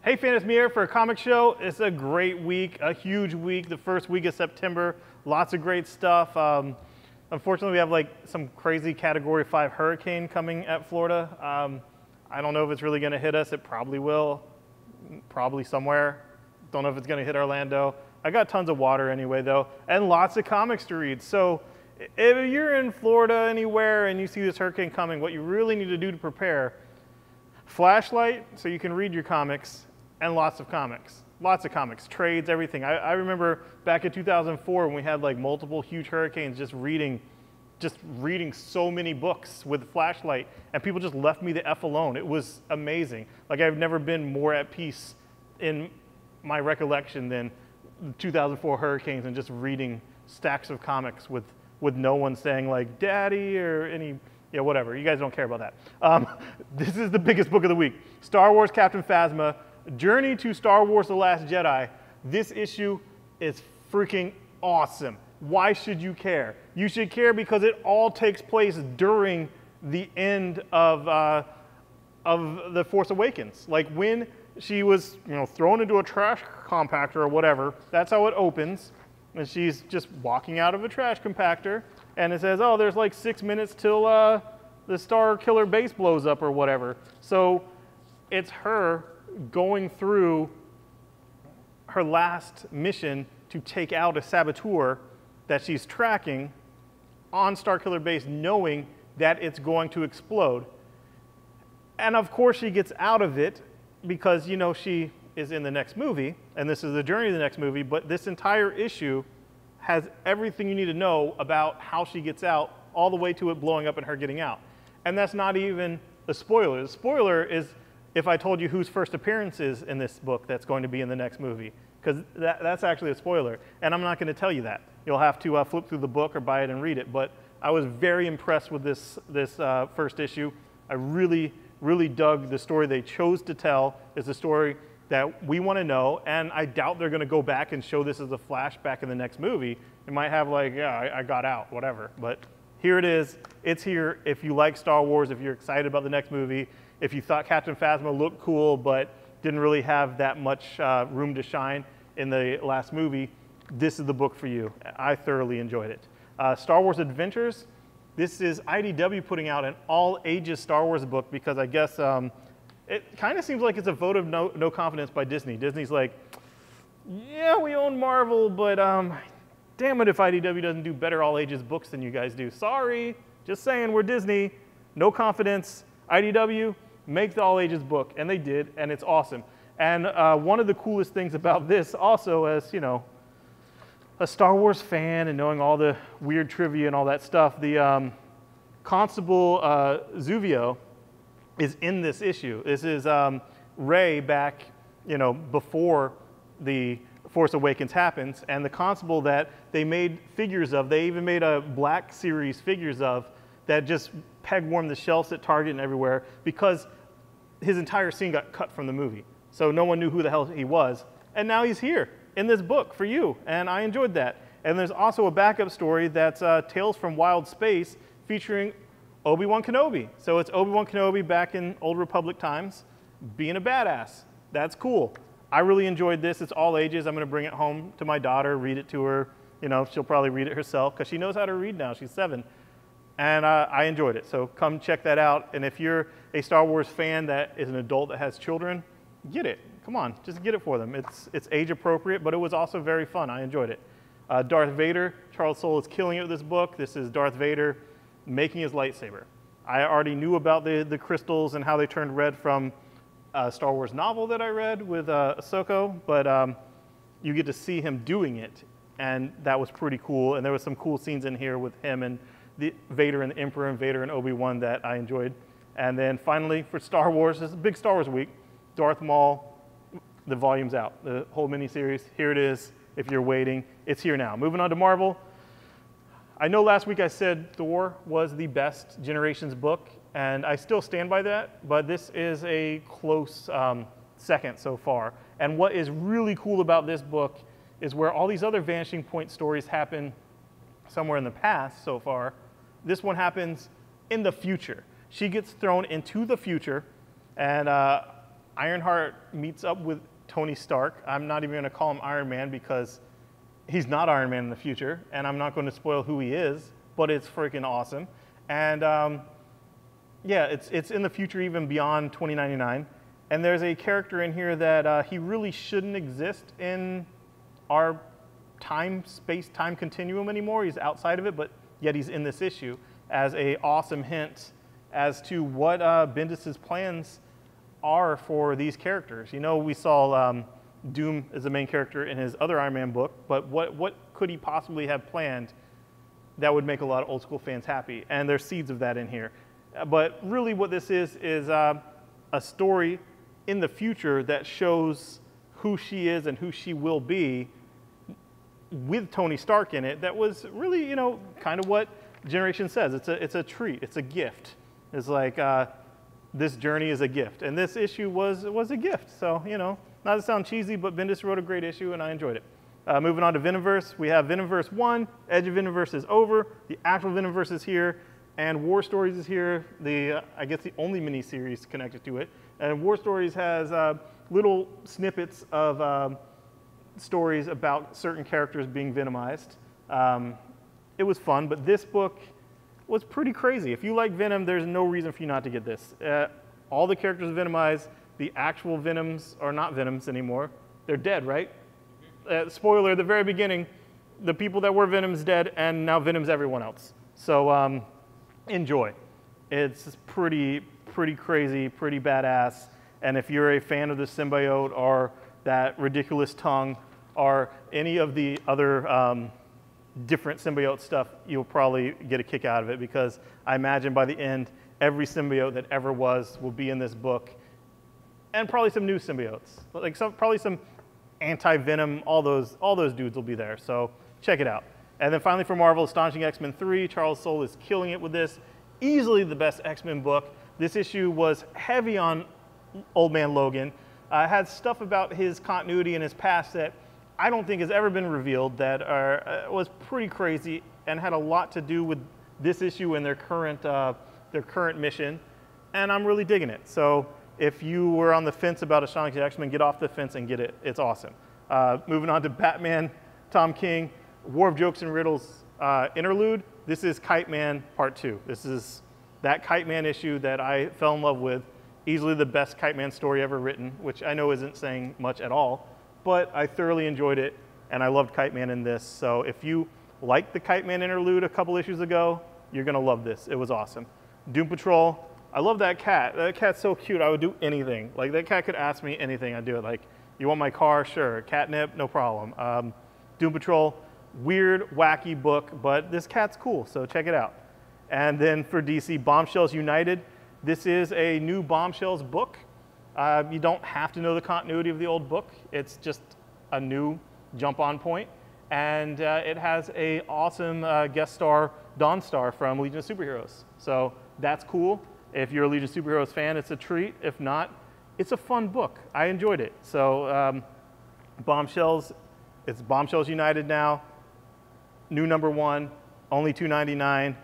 Hey fans, it's me here for a comic show. It's a great week, a huge week, the first week of September. Lots of great stuff. Unfortunately, we have like some crazy Category 5 hurricane coming at Florida. I don't know if it's really gonna hit us. It probably will, probably somewhere. Don't know if it's gonna hit Orlando. I got tons of water anyway though, and lots of comics to read. So if you're in Florida anywhere and you see this hurricane coming, what you really need to do to prepare, flashlight so you can read your comics, and lots of comics, trades, everything. I remember back in 2004 when we had like multiple huge hurricanes, just reading so many books with flashlight, and people just left me the F alone. It was amazing. Like I've never been more at peace in my recollection than the 2004 hurricanes and just reading stacks of comics with no one saying like daddy or any, yeah, whatever. You guys don't care about that. This is the biggest book of the week. Star Wars Captain Phasma, Journey to Star Wars The Last Jedi. This issue is freaking awesome. Why should you care? You should care because it all takes place during the end of The Force Awakens. Like when she was, thrown into a trash compactor or whatever, that's how it opens. And she's just walking out of a trash compactor, and it says, oh, there's like 6 minutes till the Starkiller base blows up or whatever. So it's her going through her last mission to take out a saboteur that she's tracking on Starkiller base, knowing that it's going to explode. And of course she gets out of it because, she is in the next movie, and this is the journey of the next movie, but this entire issue has everything you need to know about how she gets out, all the way to it blowing up and her getting out. And that's not even a spoiler. The spoiler is if I told you whose first appearance is in this book that's going to be in the next movie, because that's actually a spoiler, and I'm not going to tell you that. You'll have to flip through the book or buy it and read it, but I was very impressed with this first issue. I really, really dug the story they chose to tell. It's a story that we want to know, and I doubt they're going to go back and show this as a flashback in the next movie. It might have like, yeah, I got out, whatever, but here it is. It's here. If you like Star Wars, if you're excited about the next movie, if you thought Captain Phasma looked cool but didn't really have that much room to shine in the last movie, this is the book for you. I thoroughly enjoyed it. Star Wars Adventures. This is IDW putting out an all-ages Star Wars book because I guess it kind of seems like it's a vote of no confidence by Disney. Disney's like, yeah, we own Marvel, but damn it if IDW doesn't do better all-ages books than you guys do. Sorry, just saying, we're Disney. No confidence. IDW, make the all-ages book, and they did, and it's awesome. And one of the coolest things about this also, as a Star Wars fan and knowing all the weird trivia and all that stuff, the Constable Zuvio is in this issue. This is Rey back, before the Force Awakens happens, and the Constable that they made figures of, they even made a Black Series figures of, that just peg-warmed the shelves at Target and everywhere because his entire scene got cut from the movie. So no one knew who the hell he was. And now he's here in this book for you, and I enjoyed that. And there's also a backup story that's Tales from Wild Space featuring Obi-Wan Kenobi. So it's Obi-Wan Kenobi back in Old Republic times being a badass. That's cool. I really enjoyed this. It's all ages. I'm going to bring it home to my daughter, read it to her. She'll probably read it herself because she knows how to read now. She's 7. And I enjoyed it. So come check that out. And if you're a Star Wars fan that is an adult that has children, get it. Come on, just get it for them. It's age appropriate, but it was also very fun. I enjoyed it. Darth Vader, Charles Soule is killing it with this book. This is Darth Vader making his lightsaber. I already knew about the crystals and how they turned red from a Star Wars novel that I read with Ahsoka, but you get to see him doing it, and that was pretty cool. And there was some cool scenes in here with him and the Vader and the Emperor and Vader and Obi-Wan that I enjoyed. And then finally for Star Wars, this is a big Star Wars week, Darth Maul, the volume's out, the whole miniseries. Here it is. If you're waiting, it's here now. Moving on to Marvel. I know last week I said Thor was the best Generations book, and I still stand by that, but this is a close second so far. And what is really cool about this book is where all these other Vanishing Point stories happen somewhere in the past so far, this one happens in the future. She gets thrown into the future, and Ironheart meets up with Tony Stark. I'm not even going to call him Iron Man because he's not Iron Man in the future, and I'm not going to spoil who he is, but it's freaking awesome. And yeah, it's in the future, even beyond 2099. And there's a character in here that he really shouldn't exist in our space-time continuum anymore. He's outside of it, but yet he's in this issue as a awesome hint as to what Bendis's plans are for these characters. You know, we saw Doom as the main character in his other Iron Man book, but what could he possibly have planned that would make a lot of old school fans happy? And there's seeds of that in here. But really what this is a story in the future that shows who she is and who she will be with Tony Stark in it. That was really, you know, kind of what Generation says. It's a treat, it's a gift. It's like, this journey is a gift. And this issue was a gift. So, you know, not to sound cheesy, but Bendis wrote a great issue and I enjoyed it. Moving on to Venomverse, we have Venomverse 1, Edge of Venomverse is over, the actual Venomverse is here, and War Stories is here, I guess the only miniseries connected to it. And War Stories has little snippets of stories about certain characters being venomized. It was fun, but this book was pretty crazy. If you like Venom, there's no reason for you not to get this. All the characters are venomized. The actual Venoms are not Venoms anymore. They're dead, right? Spoiler, at the very beginning, the people that were Venom's dead, and now Venom's everyone else. So enjoy. It's pretty crazy, pretty badass. And if you're a fan of the symbiote or that ridiculous tongue or any of the other different symbiote stuff, you'll probably get a kick out of it, because I imagine by the end, every symbiote that ever was will be in this book, and probably some new symbiotes, like probably some anti-Venom. All those dudes will be there. So check it out. And then finally for Marvel, Astonishing X-Men 3. Charles Soule is killing it with this. Easily the best X-Men book. This issue was heavy on Old Man Logan. Had stuff about his continuity in his past that I don't think has ever been revealed that was pretty crazy and had a lot to do with this issue and their current mission. And I'm really digging it. So if you were on the fence about Astonishing X-Men, get off the fence and get it. It's awesome. Moving on to Batman, Tom King, War of Jokes and Riddles interlude. This is Kite Man Part 2. This is that Kite Man issue that I fell in love with. Easily the best Kite Man story ever written, which I know isn't saying much at all, but I thoroughly enjoyed it, and I loved Kite Man in this. So if you liked the Kite Man interlude a couple issues ago, you're gonna love this. It was awesome. Doom Patrol, I love that cat. That cat's so cute, I would do anything. Like, that cat could ask me anything, I'd do it. Like, you want my car? Sure. Catnip? No problem. Doom Patrol, weird, wacky book, but this cat's cool, so check it out. And then for DC, Bombshells United. This is a new Bombshells book. You don't have to know the continuity of the old book. It's just a new jump-on point. And it has a awesome guest star, Dawnstar from Legion of Superheroes. So that's cool. If you're a Legion of Superheroes fan, it's a treat. If not, it's a fun book. I enjoyed it. So Bombshells, it's Bombshells United now. New #1, only $2.99.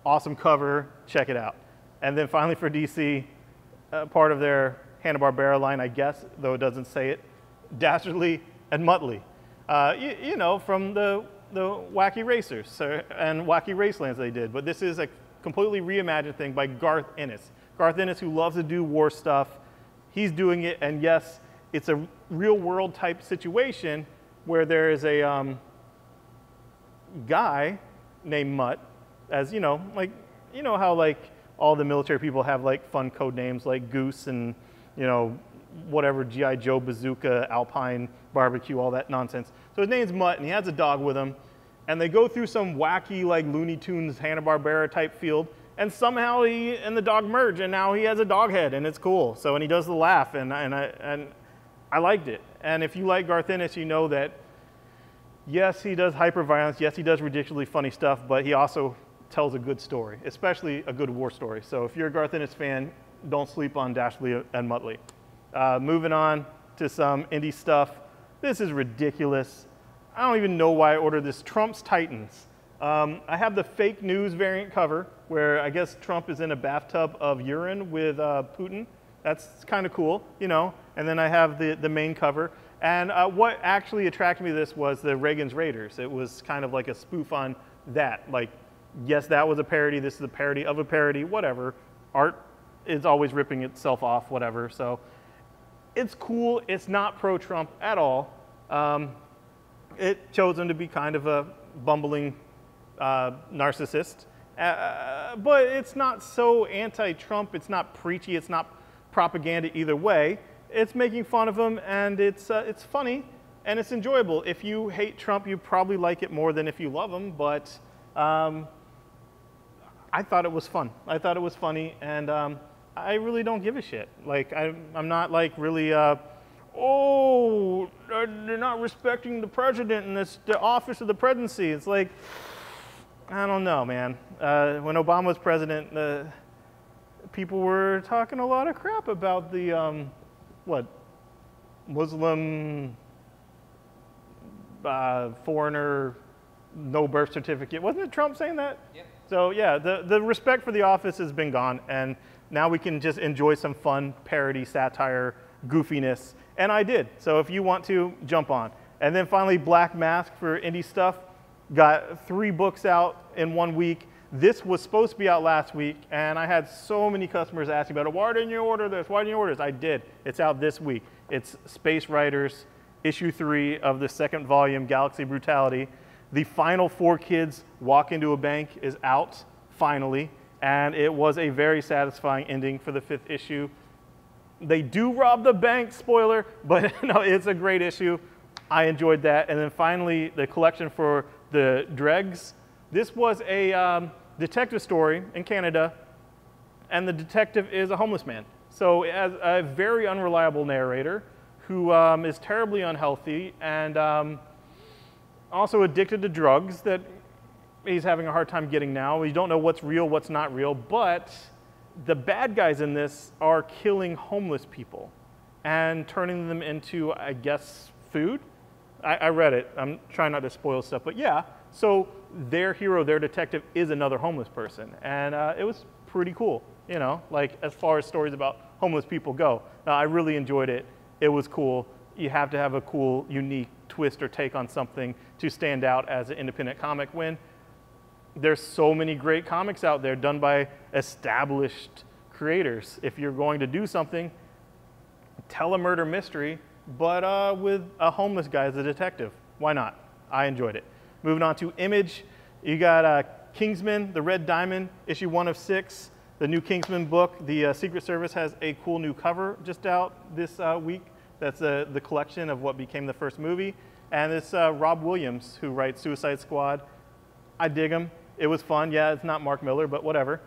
Awesome cover. Check it out. And then finally for DC, part of their Hanna-Barbera line, I guess, though it doesn't say it, Dastardly and Muttley. You know, from the Wacky Racers and Wacky Racelands they did. But this is a completely reimagined thing by Garth Ennis. Garth Ennis, who loves to do war stuff, he's doing it. And yes, it's a real-world type situation where there is a guy named Mutt, as you know, like, you know how like all the military people have like fun code names like Goose and, you know, whatever, G.I. Joe, Bazooka, Alpine, Barbecue, all that nonsense. So his name's Mutt, and he has a dog with him, and they go through some wacky like Looney Tunes, Hanna-Barbera type field, and somehow he and the dog merge, and now he has a dog head, and it's cool. So, and he does the laugh, and I liked it. And if you like Garth Ennis, you know that yes, he does hyper-violence, yes, he does ridiculously funny stuff, but he also tells a good story, especially a good war story. So if you're a Garth Ennis fan, don't sleep on Dastardly and Muttley. Moving on to some indie stuff. This is ridiculous. I don't even know why I ordered this. Trump's Titans. I have the fake news variant cover where I guess Trump is in a bathtub of urine with Putin. That's kind of cool, you know. And then I have the main cover. And what actually attracted me to this was the Reagan's Raiders. It was kind of like a spoof on that. Like, yes, that was a parody. This is a parody of a parody, whatever. Art is always ripping itself off, whatever. So it's cool. It's not pro-Trump at all. It chose him to be kind of a bumbling narcissist. But it's not so anti-Trump. It's not preachy. It's not propaganda either way. It's making fun of him, and it's funny, and it's enjoyable. If you hate Trump, you probably like it more than if you love him, but I thought it was fun. I thought it was funny, and I really don't give a shit. Like, I'm not like really, oh, they're not respecting the president and the office of the presidency. It's like, I don't know, man. When Obama was president, people were talking a lot of crap about the, Muslim foreigner, no birth certificate. Wasn't it Trump saying that? Yeah. So yeah, the respect for the office has been gone, and now we can just enjoy some fun parody, satire, goofiness, and I did. So if you want to, jump on. And then finally, Black Mask for indie stuff. Got 3 books out in 1 week. This was supposed to be out last week, and I had so many customers asking about it. Why didn't you order this? Why didn't you order this? I did. It's out this week. It's Space Riders, issue 3 of the 2nd volume, Galaxy Brutality. The final 4 kids walk into a bank is out, finally, and it was a very satisfying ending for the 5th issue. They do rob the bank, spoiler, but no, it's a great issue. I enjoyed that. And then finally, the collection for the Dregs. This was a detective story in Canada, and the detective is a homeless man. So as a very unreliable narrator who is terribly unhealthy and also addicted to drugs that he's having a hard time getting now. We don't know what's real, what's not real, but the bad guys in this are killing homeless people and turning them into, I guess, food. I read it. I'm trying not to spoil stuff, but yeah. So their hero, their detective, is another homeless person, and it was pretty cool, you know, like as far as stories about homeless people go. I really enjoyed it. It was cool. You have to have a cool, unique twist or take on something to stand out as an independent comic when there's so many great comics out there done by established creators. If you're going to do something, tell a murder mystery, but with a homeless guy as a detective. Why not? I enjoyed it. Moving on to Image, you got Kingsman, The Red Diamond, issue 1 of 6. The new Kingsman book. The Secret Service has a cool new cover just out this week. That's the collection of what became the first movie. And it's Rob Williams, who writes Suicide Squad. I dig him. It was fun. Yeah, it's not Mark Miller, but whatever.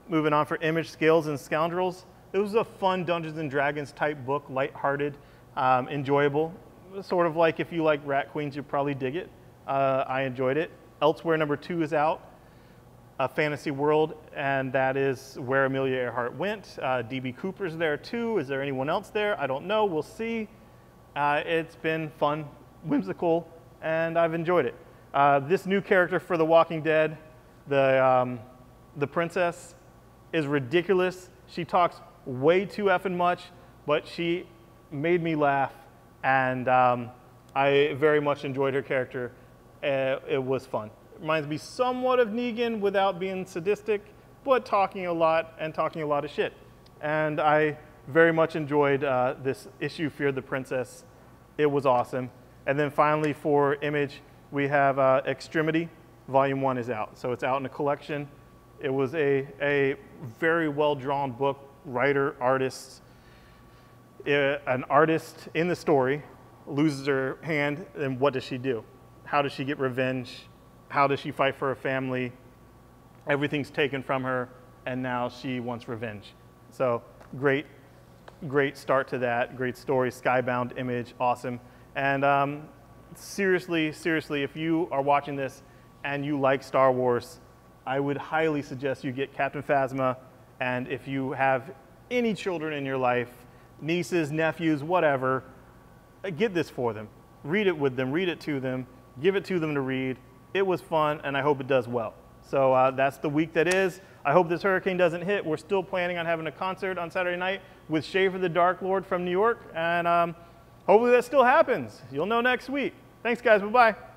Moving on for Image, Scales and Scoundrels. It was a fun Dungeons and Dragons type book, lighthearted, enjoyable. Sort of like if you like Rat Queens, you'd probably dig it. I enjoyed it. Elsewhere number 2 is out, A Fantasy World, and that is where Amelia Earhart went. D.B. Cooper's there too. Is there anyone else there? I don't know. We'll see. It's been fun, whimsical, and I've enjoyed it. This new character for The Walking Dead, the princess, is ridiculous. She talks way too effing much, but she made me laugh, and I very much enjoyed her character. It was fun. Reminds me somewhat of Negan without being sadistic, but talking a lot and talking a lot of shit. And I very much enjoyed this issue, Fear the Princess. It was awesome. And then finally for Image, we have Extremity. Volume 1 is out. So it's out in a collection. It was a very well-drawn book, writer, artist. An artist in the story loses her hand, and what does she do? How does she get revenge? How does she fight for her family? Everything's taken from her, and now she wants revenge. So great start to that. Great story, Skybound Image, awesome. And seriously, if you are watching this and you like Star Wars, I would highly suggest you get Captain Phasma. And if you have any children in your life, nieces, nephews, whatever, get this for them. Read it with them, read it to them, give it to them to read. It was fun, and I hope it does well. So that's the week that is. I hope this hurricane doesn't hit. We're still planning on having a concert on Saturday night with Schaefer the Dark Lord from New York, and hopefully that still happens. You'll know next week. Thanks, guys. Bye-bye.